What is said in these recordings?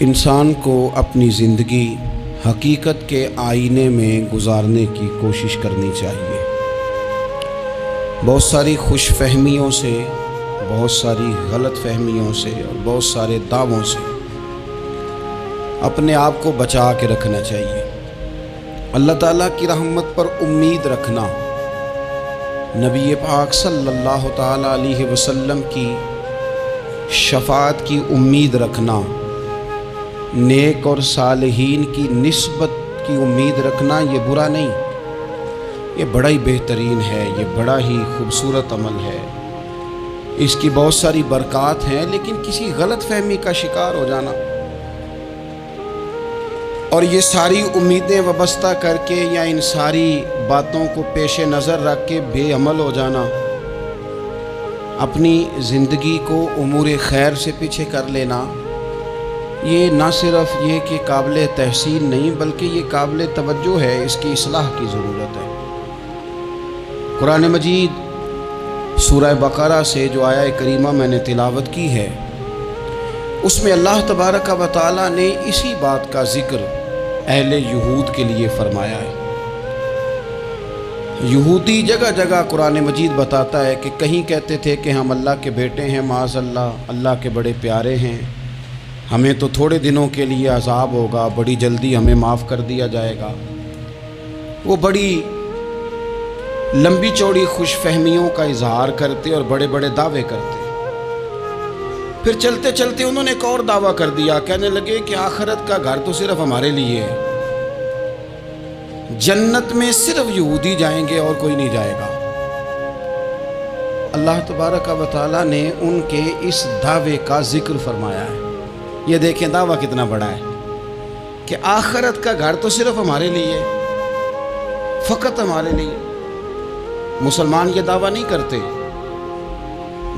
انسان کو اپنی زندگی حقیقت کے آئینے میں گزارنے کی کوشش کرنی چاہیے۔ بہت ساری خوش فہمیوں سے، بہت ساری غلط فہمیوں سے اور بہت سارے دعووں سے اپنے آپ کو بچا کے رکھنا چاہیے۔ اللہ تعالیٰ کی رحمت پر امید رکھنا، نبی پاک صلی اللہ تعالیٰ علیہ وسلم کی شفاعت کی امید رکھنا، نیک اور صالحین کی نسبت کی امید رکھنا، یہ برا نہیں، یہ بڑا ہی بہترین ہے، یہ بڑا ہی خوبصورت عمل ہے، اس کی بہت ساری برکات ہیں۔ لیکن کسی غلط فہمی کا شکار ہو جانا اور یہ ساری امیدیں وابستہ کر کے یا ان ساری باتوں کو پیش نظر رکھ کے بے عمل ہو جانا، اپنی زندگی کو امور خیر سے پیچھے کر لینا، یہ نہ صرف یہ کہ قابل تحسین نہیں بلکہ یہ قابل توجہ ہے، اس کی اصلاح کی ضرورت ہے۔ قرآن مجید سورہ بقرہ سے جو آیہ کریمہ میں نے تلاوت کی ہے، اس میں اللہ تبارک و تعالیٰ نے اسی بات کا ذکر اہل یہود کے لیے فرمایا ہے۔ یہودی جگہ جگہ قرآن مجید بتاتا ہے کہ کہیں کہتے تھے کہ ہم اللہ کے بیٹے ہیں، معاذ اللہ، اللہ کے بڑے پیارے ہیں، ہمیں تو تھوڑے دنوں کے لیے عذاب ہوگا، بڑی جلدی ہمیں معاف کر دیا جائے گا۔ وہ بڑی لمبی چوڑی خوش فہمیوں کا اظہار کرتے اور بڑے بڑے دعوے کرتے۔ پھر چلتے چلتے انہوں نے ایک اور دعویٰ کر دیا، کہنے لگے کہ آخرت کا گھر تو صرف ہمارے لیے ہے، جنت میں صرف یہودی جائیں گے اور کوئی نہیں جائے گا۔ اللہ تبارک و تعالیٰ نے ان کے اس دعوے کا ذکر فرمایا ہے۔ یہ دیکھیں دعویٰ کتنا بڑا ہے کہ آخرت کا گھر تو صرف ہمارے لیے، فقط ہمارے لیے۔ مسلمان یہ دعویٰ نہیں کرتے۔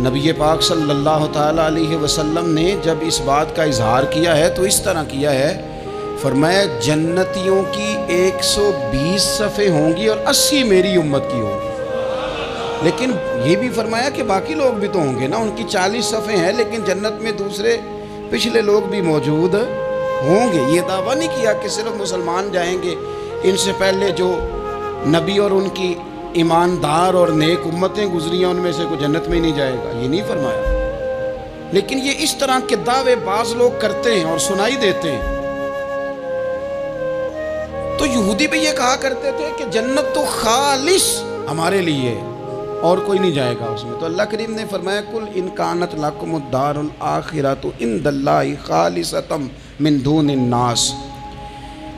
نبی پاک صلی اللہ تعالیٰ علیہ وسلم نے جب اس بات کا اظہار کیا ہے تو اس طرح کیا ہے، فرمایا جنتیوں کی 120 صفیں ہوں گی اور 80 میری امت کی ہوں گی۔ لیکن یہ بھی فرمایا کہ باقی لوگ بھی تو ہوں گے نا، ان کی 40 صفیں ہیں لیکن جنت میں دوسرے پچھلے لوگ بھی موجود ہوں گے۔ یہ دعویٰ نہیں کیا کہ صرف مسلمان جائیں گے، ان سے پہلے جو نبی اور ان کی ایماندار اور نیک امتیں گزری ہیں ان میں سے کوئی جنت میں ہی نہیں جائے گا، یہ نہیں فرمایا۔ لیکن یہ اس طرح کے دعوے بعض لوگ کرتے ہیں اور سنائی دیتے ہیں۔ تو یہودی بھی یہ کہا کرتے تھے کہ جنت تو خالص ہمارے لیے اور کوئی نہیں جائے گا اس میں۔ تو اللہ کریم نے فرمایا کل ان کانت لکم الدار الآخرۃ عند اللہ خالصۃ من دون الناس۔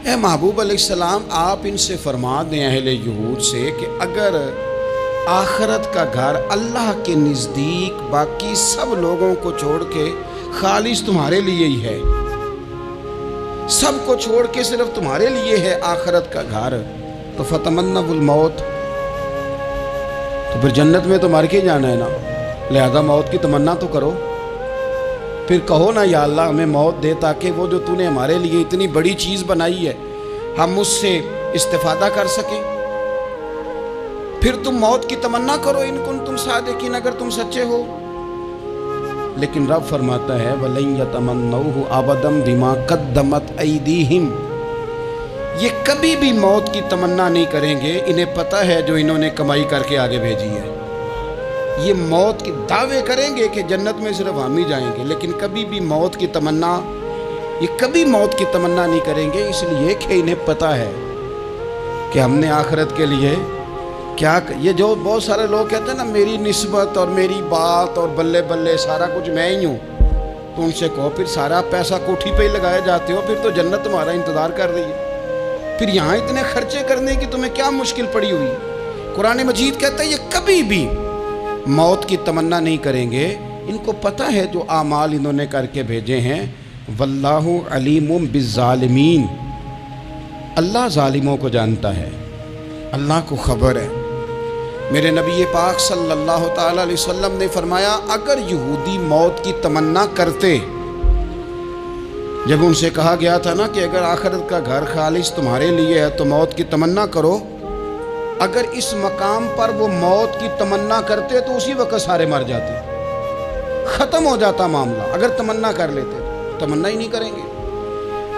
اے محبوب علیہ السلام، آپ ان سے فرما دیں اہل یہود سے کہ اگر آخرت کا گھر اللہ کے نزدیک باقی سب لوگوں کو چھوڑ کے خالص تمہارے لیے ہی ہے، سب کو چھوڑ کے صرف تمہارے لیے ہے آخرت کا گھر، تو فتمنوا الموت، تو پھر جنت میں تو مر کے جانا ہے نا، لہذا موت کی تمنا تو کرو۔ پھر کہو نا یا اللہ ہمیں موت دے تاکہ وہ جو تو نے ہمارے لیے اتنی بڑی چیز بنائی ہے ہم اس سے استفادہ کر سکیں۔ پھر تم موت کی تمنا کرو ان کنتم صادقین، اگر تم سچے ہو۔ لیکن رب فرماتا ہے وَلَن يَتَمَنَّوْهُ أَبَدًا بِمَا قَدَّمَتْ أَيْدِيهِمْ، یہ کبھی بھی موت کی تمنا نہیں کریں گے، انہیں پتہ ہے جو انہوں نے کمائی کر کے آگے بھیجی ہے۔ یہ موت کے دعوے کریں گے کہ جنت میں صرف ہم ہی جائیں گے، لیکن کبھی بھی موت کی تمنا، یہ کبھی موت کی تمنا نہیں کریں گے، اس لیے کہ انہیں پتہ ہے کہ ہم نے آخرت کے لیے کیا۔ یہ جو بہت سارے لوگ کہتے ہیں نا میری نسبت اور میری بات اور بلے بلے سارا کچھ میں ہی ہوں، تو ان سے کہو پھر سارا پیسہ کوٹھی پہ ہی لگائے جاتے ہو، پھر تو جنت تمہارا انتظار کر رہی ہے، پھر یہاں اتنے خرچے کرنے کی تمہیں کیا مشکل پڑی ہوئی۔ قرآن مجید کہتا ہے یہ کبھی بھی موت کی تمنا نہیں کریں گے، ان کو پتہ ہے جو اعمال انہوں نے کر کے بھیجے ہیں۔ واللہ علیم بالظالمین، اللہ ظالموں کو جانتا ہے، اللہ کو خبر ہے۔ میرے نبی پاک صلی اللہ تعالیٰ علیہ وسلم نے فرمایا اگر یہودی موت کی تمنا کرتے، جب ان سے کہا گیا تھا نا کہ اگر آخرت کا گھر خالص تمہارے لیے ہے تو موت کی تمنا کرو، اگر اس مقام پر وہ موت کی تمنا کرتے تو اسی وقت سارے مر جاتے، ختم ہو جاتا معاملہ۔ اگر تمنا کر لیتے، تمنا ہی نہیں کریں گے۔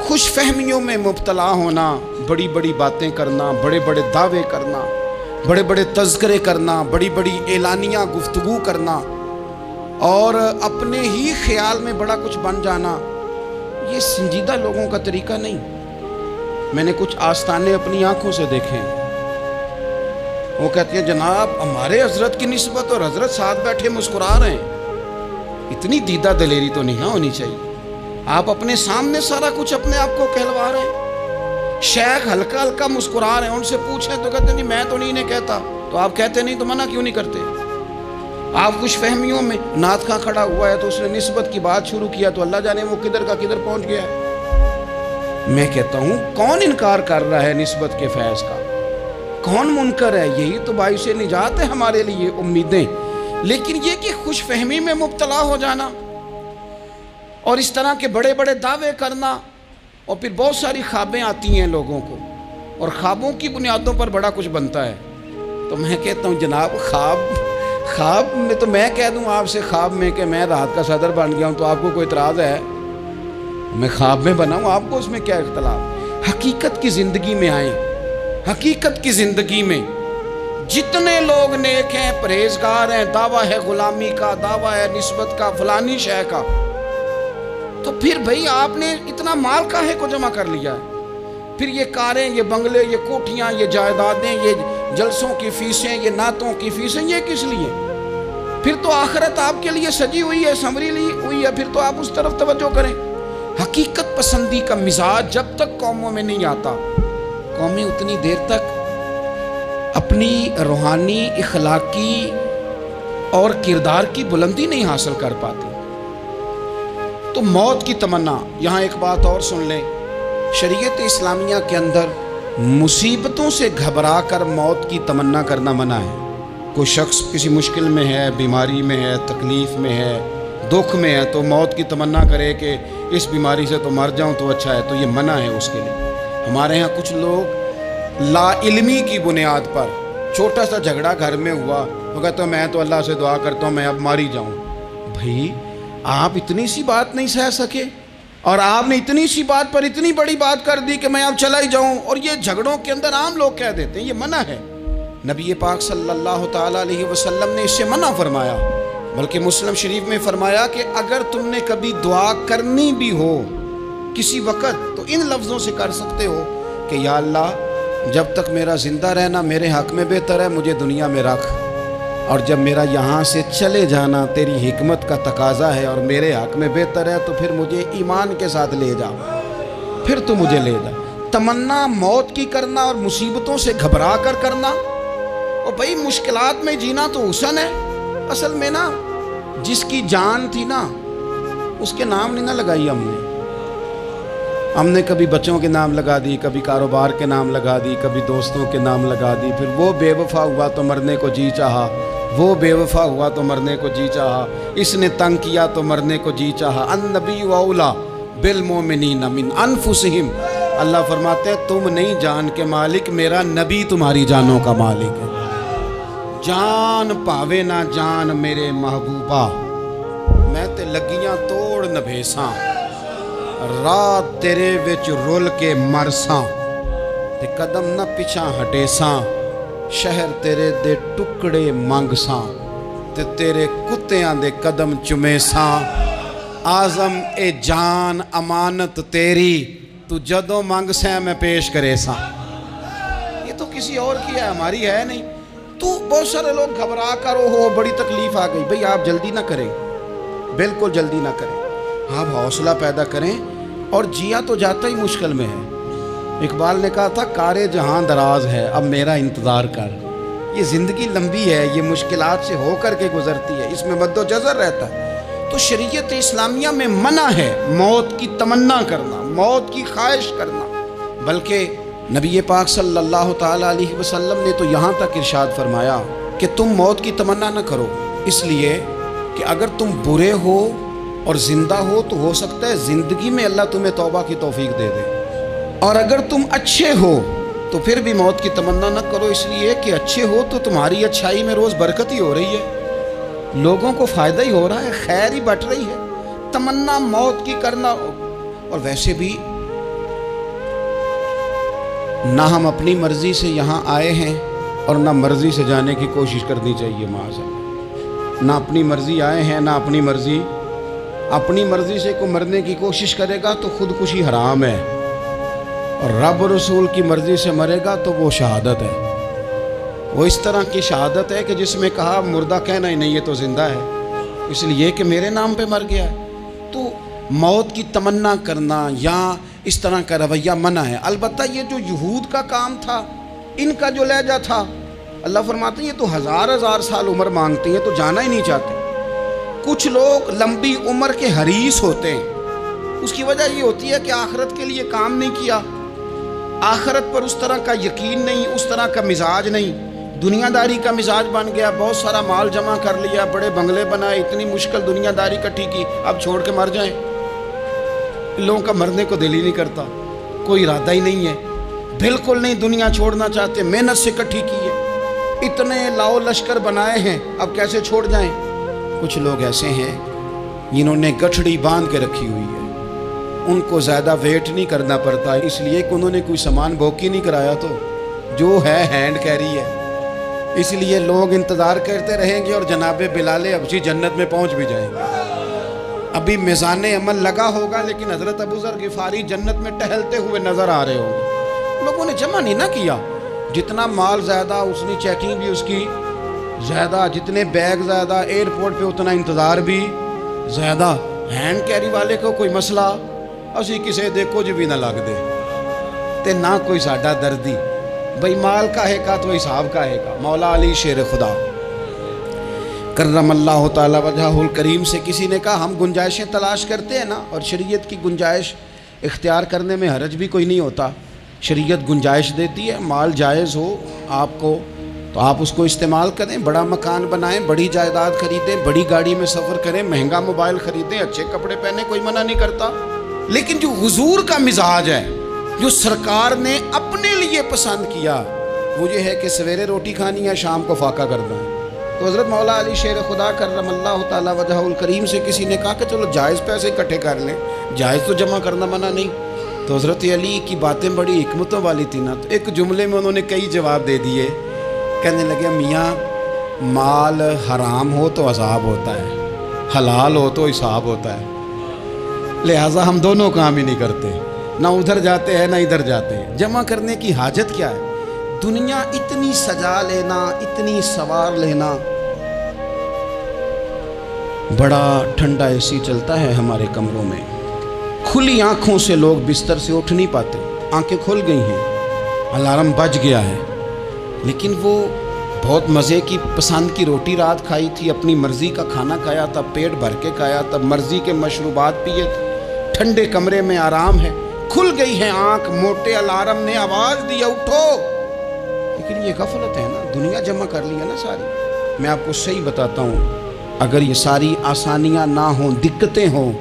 خوش فہمیوں میں مبتلا ہونا، بڑی بڑی باتیں کرنا، بڑے بڑے دعوے کرنا، بڑے بڑے تذکرے کرنا، بڑی بڑی اعلانیہ گفتگو کرنا اور اپنے ہی خیال میں بڑا کچھ بن جانا، یہ سنجیدہ لوگوں کا طریقہ نہیں۔ میں نے کچھ آستانے اپنی آنکھوں سے دیکھے، وہ کہتے ہیں جناب ہمارے حضرت کی نسبت اور حضرت ساتھ بیٹھے مسکرا رہے ہیں۔ اتنی دیدہ دلیری تو نہیں ہونی چاہیے، آپ اپنے سامنے سارا کچھ اپنے آپ کو کہلوا رہے ہیں۔ شیخ ہلکا ہلکا مسکرا رہے ہیں، ان سے پوچھیں تو کہتے ہیں نہیں میں تو نہیں کہتا، تو آپ کہتے نہیں تو منع کیوں نہیں کرتے؟ آپ خوش فہمیوں میں، نعت خواں کھڑا ہوا ہے تو اس نے نسبت کی بات شروع کیا تو اللہ جانے وہ کدھر کا کدھر پہنچ گیا ہے۔ میں کہتا ہوں کون انکار کر رہا ہے نسبت کے فیض کا؟ کون منکر ہے؟ یہی تو باعث نجات ہے ہمارے لیے امیدیں۔ لیکن یہ کہ خوش فہمی میں مبتلا ہو جانا اور اس طرح کے بڑے بڑے دعوے کرنا، اور پھر بہت ساری خوابیں آتی ہیں لوگوں کو اور خوابوں کی بنیادوں پر بڑا کچھ بنتا ہے۔ تو میں کہتا ہوں جناب خواب میں تو میں کہہ دوں آپ سے خواب میں کہ میں رات کا صدر بن گیا ہوں تو آپ کو کوئی اعتراض ہے؟ میں خواب میں بنا ہوں، آپ کو اس میں کیا اختلاف؟ حقیقت کی زندگی میں آئیں، حقیقت کی زندگی میں جتنے لوگ نیک ہیں، پرہیزگار ہیں، دعویٰ ہے غلامی کا، دعویٰ ہے نسبت کا، فلانی شے کا، تو پھر بھئی آپ نے اتنا مال کاہے کو جمع کر لیا ہے؟ پھر یہ کاریں، یہ بنگلے، یہ کوٹھیاں، یہ جائیدادیں، یہ جلسوں کی فیسیں، یہ نعتوں کی فیسیں، یہ کس لیے؟ پھر تو آخرت آپ کے لیے سجی ہوئی ہے، سنوری ہوئی ہے، پھر تو آپ اس طرف توجہ کریں۔ حقیقت پسندی کا مزاج جب تک قوموں میں نہیں آتا، قومیں اتنی دیر تک اپنی روحانی، اخلاقی اور کردار کی بلندی نہیں حاصل کر پاتی۔ تو موت کی تمنا، یہاں ایک بات اور سن لیں، شریعت اسلامیہ کے اندر مصیبتوں سے گھبرا کر موت کی تمنا کرنا منع ہے۔ کوئی شخص کسی مشکل میں ہے، بیماری میں ہے، تکلیف میں ہے، دکھ میں ہے، تو موت کی تمنا کرے کہ اس بیماری سے تو مر جاؤں تو اچھا ہے، تو یہ منع ہے اس کے لیے۔ ہمارے ہاں کچھ لوگ لا علمی کی بنیاد پر چھوٹا سا جھگڑا گھر میں ہوا، وہ کہتا ہے میں تو اللہ سے دعا کرتا ہوں میں اب مر ہی جاؤں۔ بھائی آپ اتنی سی بات نہیں سہ سکے اور آپ نے اتنی سی بات پر اتنی بڑی بات کر دی کہ میں اب چلا ہی جاؤں، اور یہ جھگڑوں کے اندر عام لوگ کہہ دیتے ہیں یہ منع ہے۔ نبی پاک صلی اللہ تعالیٰ علیہ وسلم نے اس سے منع فرمایا، بلکہ مسلم شریف میں فرمایا کہ اگر تم نے کبھی دعا کرنی بھی ہو کسی وقت تو ان لفظوں سے کر سکتے ہو کہ یا اللہ جب تک میرا زندہ رہنا میرے حق میں بہتر ہے، مجھے دنیا میں رکھ، اور جب میرا یہاں سے چلے جانا تیری حکمت کا تقاضا ہے اور میرے حق میں بہتر ہے تو پھر مجھے ایمان کے ساتھ لے جا، پھر تو مجھے لے جا۔ تمنا موت کی کرنا اور مصیبتوں سے گھبرا کر کرنا، اور بھئی مشکلات میں جینا تو حسن ہے۔ اصل میں نا جس کی جان تھی نا اس کے نام نہیں نہ لگائی ہم نے کبھی بچوں کے نام لگا دی، کبھی کاروبار کے نام لگا دی، کبھی دوستوں کے نام لگا دی، پھر وہ بے وفا ہوا تو مرنے کو جی چاہا، وہ بے وفا ہوا تو مرنے کو جی چاہا، اس نے تنگ کیا تو مرنے کو جی چاہا۔ النبی اولیٰ بالمؤمنین من انفسہم، اللہ فرماتے ہیں تم نہیں جان کے مالک، میرا نبی تمہاری جانوں کا مالک ہے۔ جان پاوے نہ جان میرے محبوبہ، میں تے لگیاں توڑ نبھیساں، رات تیرے وچ رول کے مرساں، تے قدم نہ پیچھا ہٹیساں، شہر تیرے دے ٹکڑے منگساں، تے تیرے کتیاں دے قدم چمیساں، آزم اے جان امانت تیری، تو جدوں منگساں میں پیش کرے ساں۔ یہ تو کسی اور کی ہے، ہماری ہے نہیں۔ تو بہت سارے لوگ گھبرا کر ہو بڑی تکلیف آ گئی، بھئی آپ جلدی نہ کریں، بالکل جلدی نہ کریں، آپ حوصلہ پیدا کریں، اور جیا تو جاتا ہی مشکل میں ہے۔ اقبال نے کہا تھا کارِ جہاں دراز ہے اب میرا انتظار کر، یہ زندگی لمبی ہے، یہ مشکلات سے ہو کر کے گزرتی ہے، اس میں مد و جزر رہتا ہے۔ تو شریعت اسلامیہ میں منع ہے موت کی تمنا کرنا، موت کی خواہش کرنا، بلکہ نبی پاک صلی اللہ تعالیٰ علیہ وسلم نے تو یہاں تک ارشاد فرمایا کہ تم موت کی تمنا نہ کرو، اس لیے کہ اگر تم برے ہو اور زندہ ہو تو ہو سکتا ہے زندگی میں اللہ تمہیں توبہ کی توفیق دے دے، اور اگر تم اچھے ہو تو پھر بھی موت کی تمنا نہ کرو، اس لیے کہ اچھے ہو تو تمہاری اچھائی میں روز برکت ہی ہو رہی ہے، لوگوں کو فائدہ ہی ہو رہا ہے، خیر ہی بٹ رہی ہے۔ تمنا موت کی کرنا، اور ویسے بھی نہ ہم اپنی مرضی سے یہاں آئے ہیں اور نہ مرضی سے جانے کی کوشش کرنی چاہیے معاذ نہ اپنی مرضی آئے ہیں نہ اپنی مرضی سے کوئی مرنے کی کوشش کرے گا تو خودکشی حرام ہے، اور رب رسول کی مرضی سے مرے گا تو وہ شہادت ہے۔ وہ اس طرح کی شہادت ہے کہ جس میں کہا مردہ کہنا ہی نہیں، یہ تو زندہ ہے، اس لیے کہ میرے نام پہ مر گیا ہے۔ تو موت کی تمنا کرنا یا اس طرح کا رویہ منع ہے۔ البتہ یہ جو یہود کا کام تھا، ان کا جو لہجہ تھا، اللہ فرماتے ہیں یہ تو ہزار سال عمر مانگتی ہیں تو جانا ہی نہیں چاہتے۔ کچھ لوگ لمبی عمر کے حریص ہوتے ہیں، اس کی وجہ یہ ہوتی ہے کہ آخرت کے لیے کام نہیں کیا، آخرت پر اس طرح کا یقین نہیں، اس طرح کا مزاج نہیں، دنیا داری کا مزاج بن گیا، بہت سارا مال جمع کر لیا، بڑے بنگلے بنائے، اتنی مشکل دنیا داری کٹھی کی، اب چھوڑ کے مر جائیں۔ ان لوگوں کا مرنے کو دل ہی نہیں کرتا، کوئی ارادہ ہی نہیں ہے، بالکل نہیں دنیا چھوڑنا چاہتے، محنت سے کٹھی کی ہے، اتنے لاؤ لشکر بنائے ہیں، اب کیسے چھوڑ جائیں۔ کچھ لوگ ایسے ہیں جنہوں نے گٹھڑی باندھ کے رکھی ہوئی ہے، ان کو زیادہ ویٹ نہیں کرنا پڑتا، اس لیے کہ انہوں نے کوئی سامان بوکی نہیں کرایا، تو جو ہے ہینڈ کیری ہے، اس لیے لوگ انتظار کرتے رہیں گے اور جناب بلال حبشی جنت میں پہنچ بھی جائیں گے۔ ابھی میزان عمل لگا ہوگا لیکن حضرت ابو ذر غفاری جنت میں ٹہلتے ہوئے نظر آ رہے ہوں گے۔ لوگوں نے جمع نہیں نہ کیا، جتنا مال زیادہ اتنی چیکنگ بھی اس کی زیادہ، جتنے بیگ زیادہ، ایئرپورٹ پہ اتنا انتظار بھی زیادہ۔ ہینڈ کیری والے کو کوئی مسئلہ اسی کسے دے کچھ بھی نہ لگ دے تے نہ کوئی ساڈا دردی، بھئی مال کا ہے کا تو حساب کا ہے کا۔ مولا علی شیر خدا کرم اللہ تعالی وجہہ الکریم سے کسی نے کہا ہم گنجائشیں تلاش کرتے ہیں نا، اور شریعت کی گنجائش اختیار کرنے میں حرج بھی کوئی نہیں ہوتا، شریعت گنجائش دیتی ہے، مال جائز ہو آپ کو تو آپ اس کو استعمال کریں، بڑا مکان بنائیں، بڑی جائیداد خریدیں، بڑی گاڑی میں سفر کریں، مہنگا موبائل خریدیں، اچھے کپڑے پہنے، کوئی منع نہیں کرتا۔ لیکن جو حضور کا مزاج ہے، جو سرکار نے اپنے لیے پسند کیا، وہ یہ ہے کہ سویرے روٹی کھانی ہے، شام کو فاقہ کرنا ہے۔ تو حضرت مولا علی شیر خدا کرم اللہ تعالی وجہہ الکریم سے کسی نے کہا کہ چلو جائز پیسے اکٹھے کر لیں، جائز تو جمع کرنا منع نہیں۔ تو حضرت علی کی باتیں بڑی حکمتوں والی تھی نا، تو ایک جملے میں انہوں نے کئی جواب دے دیے، کہنے لگے میاں مال حرام ہو تو عذاب ہوتا ہے، حلال ہو تو حساب ہوتا ہے، لہٰذا ہم دونوں کام ہی نہیں کرتے، نہ ادھر جاتے ہیں نہ ادھر جاتے ہیں۔ جمع کرنے کی حاجت کیا ہے؟ دنیا اتنی سجا لینا، اتنی سوار لینا، بڑا ٹھنڈا اے سی چلتا ہے ہمارے کمروں میں، کھلی آنکھوں سے لوگ بستر سے اٹھ نہیں پاتے، آنکھیں کھل گئی ہیں، الارم بج گیا ہے، لیکن وہ بہت مزے کی پسند کی روٹی رات کھائی تھی، اپنی مرضی کا کھانا کھایا تھا، پیٹ بھر کے کھایا تھا، مرضی کے مشروبات پیے تھے، ٹھنڈے کمرے میں آرام ہے، کھل گئی ہے آنکھ، موٹے الارم نے آواز دیا اٹھو، لیکن یہ غفلت ہے نا، دنیا جمع کر لی ہے نا ساری۔ میں آپ کو صحیح بتاتا ہوں، اگر یہ ساری آسانیاں نہ ہوں، دقتیں ہوں،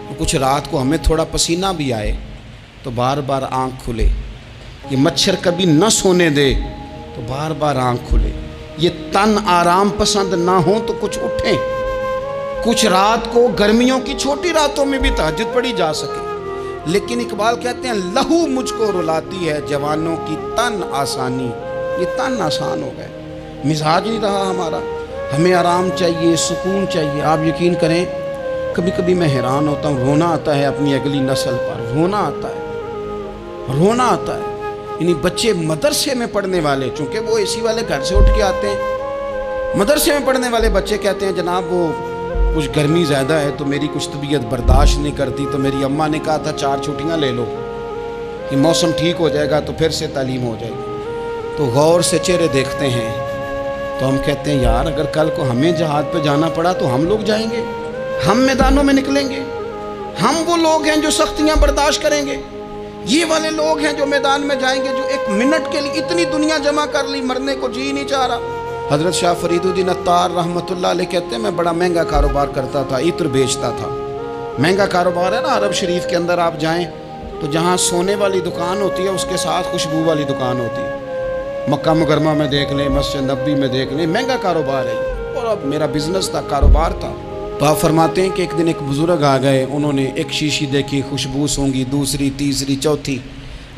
تو کچھ رات کو ہمیں تھوڑا پسینہ بھی آئے تو بار بار آنکھ کھلے، یہ مچھر کبھی نہ سونے دے تو بار بار آنکھ کھلے، یہ تن آرام پسند نہ ہوں تو کچھ اٹھیں، کچھ رات کو گرمیوں کی چھوٹی راتوں میں بھی تہجد پڑھی جا سکے۔ لیکن اقبال کہتے ہیں لہو مجھ کو رلاتی ہے جوانوں کی تن آسانی، یہ تن آسان ہو گئے، مزاج نہیں رہا ہمارا، ہمیں آرام چاہیے، سکون چاہیے۔ آپ یقین کریں کبھی کبھی میں حیران ہوتا ہوں، رونا آتا ہے اپنی اگلی نسل پر، رونا آتا ہے، یعنی بچے مدرسے میں پڑھنے والے، چونکہ وہ اے سی والے گھر سے اٹھ کے آتے ہیں، مدرسے میں پڑھنے والے بچے کہتے ہیں جناب وہ کچھ گرمی زیادہ ہے تو میری کچھ طبیعت برداشت نہیں کرتی، تو میری اماں نے کہا تھا 4 چھٹیاں لے لو، یہ موسم ٹھیک ہو جائے گا تو پھر سے تعلیم ہو جائے گی۔ تو غور سے چہرے دیکھتے ہیں تو ہم کہتے ہیں یار اگر کل کو ہمیں جہاد پہ جانا پڑا تو ہم لوگ جائیں گے، ہم میدانوں میں نکلیں گے، ہم وہ لوگ ہیں جو سختیاں برداشت کریں گے، یہ والے لوگ ہیں جو میدان میں جائیں گے جو 1 منٹ کے لیے اتنی دنیا جمع کر لی، مرنے کو جی نہیں چاہ رہا۔ حضرت شاہ فرید الدین عطار رحمۃ اللہ علیہ کہتے ہیں میں بڑا مہنگا کاروبار کرتا تھا، عطر بیچتا تھا، مہنگا کاروبار ہے نا، عرب شریف کے اندر آپ جائیں تو جہاں سونے والی دکان ہوتی ہے اس کے ساتھ خوشبو والی دکان ہوتی ہے، مکہ مکرمہ میں دیکھ لیں، مسجد نبوی میں دیکھ لیں، مہنگا کاروبار ہے یہ، اور اب میرا بزنس تھا، کاروبار تھا۔ تو آپ فرماتے ہیں کہ ایک دن ایک بزرگ آ گئے، انہوں نے ایک شیشی دیکھی، خوشبو سونگی، دوسری، تیسری، چوتھی،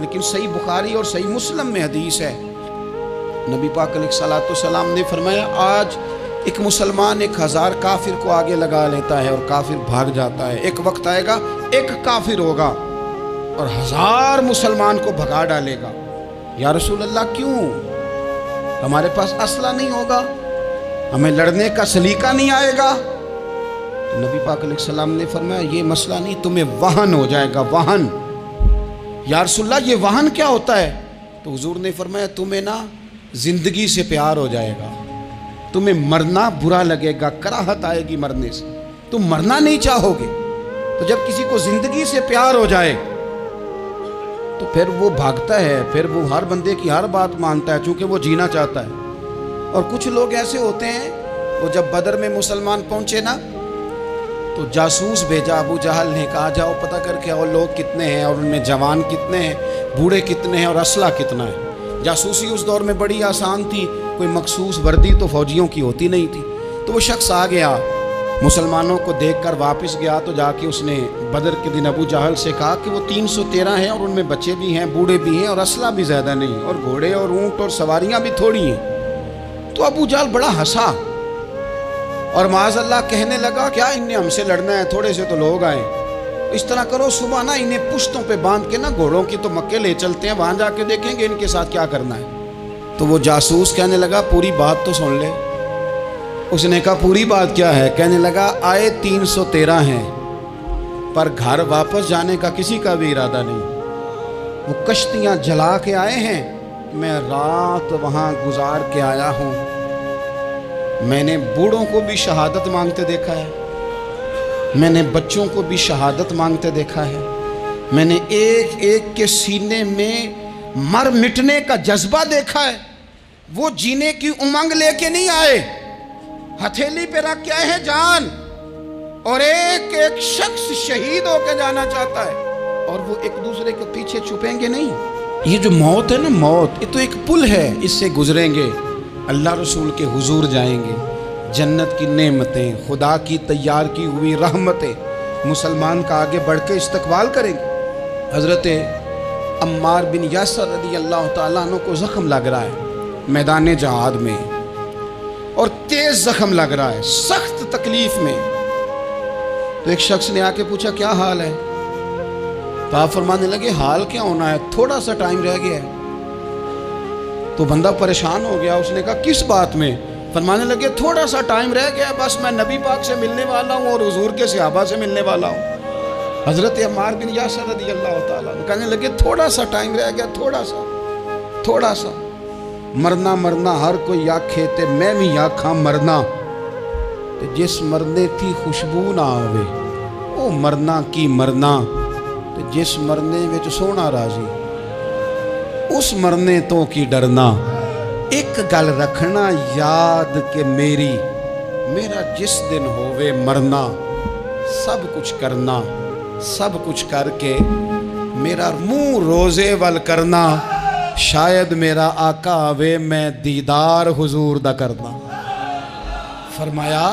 لیکن صحیح بخاری اور صحیح مسلم میں حدیث ہے، نبی پاک علیہ الصلوۃ والسلام نے فرمایا آج ایک مسلمان 1000 کافر کو آگے لگا لیتا ہے اور کافر بھاگ جاتا ہے، ایک وقت آئے گا ایک کافر ہوگا اور 1000 مسلمان کو بھگا ڈالے گا۔ یا رسول اللہ کیوں؟ ہمارے پاس اسلحہ نہیں ہوگا، ہمیں لڑنے کا سلیقہ نہیں آئے گا؟ نبی پاک علیہ السلام نے فرمایا یہ مسئلہ نہیں، تمہیں وہن ہو جائے گا، وہن۔ یا رسول اللہ یہ وہن کیا ہوتا ہے؟ تو حضور نے فرمایا تمہیں نا زندگی سے پیار ہو جائے گا، تمہیں مرنا برا لگے گا، کراہت آئے گی مرنے سے، تم مرنا نہیں چاہو گے۔ تو جب کسی کو زندگی سے پیار ہو جائے تو پھر وہ بھاگتا ہے، پھر وہ ہر بندے کی ہر بات مانتا ہے چونکہ وہ جینا چاہتا ہے۔ اور کچھ لوگ ایسے ہوتے ہیں، وہ جب بدر میں مسلمان پہنچے نا تو جاسوس بھیجا ابو جہل نے، کہا جاؤ پتہ کر کے اور لوگ کتنے ہیں اور ان میں جوان کتنے ہیں، بوڑھے کتنے ہیں اور اسلحہ کتنا ہے۔ جاسوسی اس دور میں بڑی آسان تھی، کوئی مخصوص وردی تو فوجیوں کی ہوتی نہیں تھی۔ تو وہ شخص آ گیا، مسلمانوں کو دیکھ کر واپس گیا، تو جا کے اس نے بدر کے دن ابو جہل سے کہا کہ وہ 313 ہیں اور ان میں بچے بھی ہیں، بوڑھے بھی ہیں اور اسلحہ بھی زیادہ نہیں، اور گھوڑے اور اونٹ اور سواریاں بھی تھوڑی ہیں۔ تو ابو جہل بڑا ہنسا اور معاذ اللہ کہنے لگا کیا ان نے ہم سے لڑنا ہے؟ تھوڑے سے تو لوگ آئے، اس طرح کرو صبح نا انہیں پشتوں پہ باندھ کے نا گھوڑوں کی تو مکے لے چلتے ہیں، وہاں جا کے دیکھیں گے ان کے ساتھ کیا کرنا ہے۔ تو وہ جاسوس کہنے لگا پوری بات تو سن لے۔ اس نے کہا پوری بات کیا ہے؟ کہنے لگا آئے 313 ہیں پر گھر واپس جانے کا کسی کا بھی ارادہ نہیں، وہ کشتیاں جلا کے آئے ہیں، میں رات وہاں گزار کے آیا ہوں، میں نے بوڑھوں کو بھی شہادت مانگتے دیکھا ہے، میں نے بچوں کو بھی شہادت مانگتے دیکھا ہے، میں نے ایک ایک کے سینے میں مر مٹنے کا جذبہ دیکھا ہے۔ وہ جینے کی امنگ لے کے نہیں آئے، ہتھیلی پہ رکھ کے آئے ہیں جان، اور ایک ایک شخص شہید ہو کے جانا چاہتا ہے، اور وہ ایک دوسرے کے پیچھے چھپیں گے نہیں۔ یہ جو موت ہے نا، موت یہ تو ایک پل ہے، اس سے گزریں گے، اللہ رسول کے حضور جائیں گے، جنت کی نعمتیں، خدا کی تیار کی ہوئی رحمتیں مسلمان کا آگے بڑھ کے استقبال کریں گے۔ حضرت عمار بن یاسر رضی اللہ تعالیٰ عنہ کو زخم لگ رہا ہے میدان جہاد میں، اور تیز زخم لگ رہا ہے، سخت تکلیف میں۔ تو ایک شخص نے آ کے پوچھا کیا حال ہے؟ تو آپ فرمانے لگے حال کیا ہونا ہے، تھوڑا سا ٹائم رہ گیا ہے۔ تو بندہ پریشان ہو گیا، اس نے کہا کس بات میں؟ فرمانے لگے تھوڑا سا ٹائم رہ گیا، بس میں نبی پاک سے ملنے والا ہوں اور حضور کے صحابہ سے ملنے والا ہوں۔ حضرت عمار بن یاسر رضی اللہ تعالیٰ کہنے لگے تھوڑا سا ٹائم رہ گیا، تھوڑا سا مرنا مرنا ہر کوئی آکھے تے میں بھی آکھاں مرنا، تے جس مرنے تھی خوشبو نہ آوے او مرنا کی مرنا، تے جس مرنے وچ سونا راضی اس مرنے تو کی ڈرنا۔ ایک گل رکھنا یاد کہ میرا جس دن ہووے مرنا، سب کچھ کرنا، سب کچھ کر کے میرا منہ روزے وال کرنا، شاید میرا آقا آوے میں دیدار حضور دا کرنا۔ فرمایا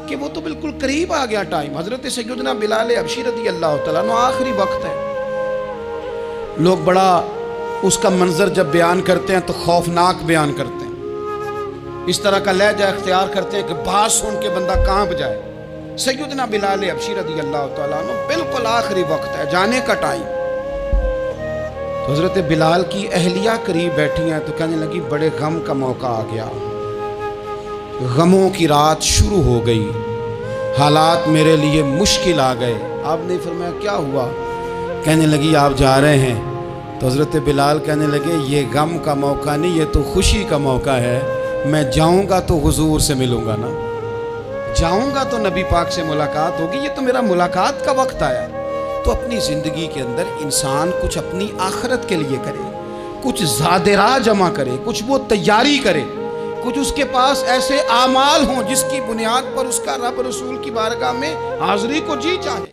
کہ وہ تو بالکل قریب آ گیا ٹائم۔ حضرت سیدنا بلال حبشی رضی اللہ تعالیٰ عنہ آخری وقت ہے، لوگ بڑا اس کا منظر جب بیان کرتے ہیں تو خوفناک بیان کرتے ہیں، اس طرح کا لہجہ اختیار کرتے ہیں کہ بات سن کے بندہ کانپ جائے۔ سیدنا بلال حبشی رضی اللہ تعالیٰ عنہ بالکل آخری وقت ہے، جانے کا ٹائم۔ تو حضرت بلال کی اہلیہ قریب بیٹھی ہیں، تو کہنے لگی بڑے غم کا موقع آ گیا، غموں کی رات شروع ہو گئی، حالات میرے لیے مشکل آ گئے۔ آپ نے فرمایا کیا ہوا؟ کہنے لگی آپ جا رہے ہیں؟ تو حضرت بلال کہنے لگے یہ غم کا موقع نہیں، یہ تو خوشی کا موقع ہے، میں جاؤں گا تو حضور سے ملوں گا نا، جاؤں گا تو نبی پاک سے ملاقات ہوگی، یہ تو میرا ملاقات کا وقت آیا۔ تو اپنی زندگی کے اندر انسان کچھ اپنی آخرت کے لیے کرے، کچھ زادراہ جمع کرے، کچھ وہ تیاری کرے، کچھ اس کے پاس ایسے اعمال ہوں جس کی بنیاد پر اس کا رب رسول کی بارگاہ میں حاضری کو جی چاہے۔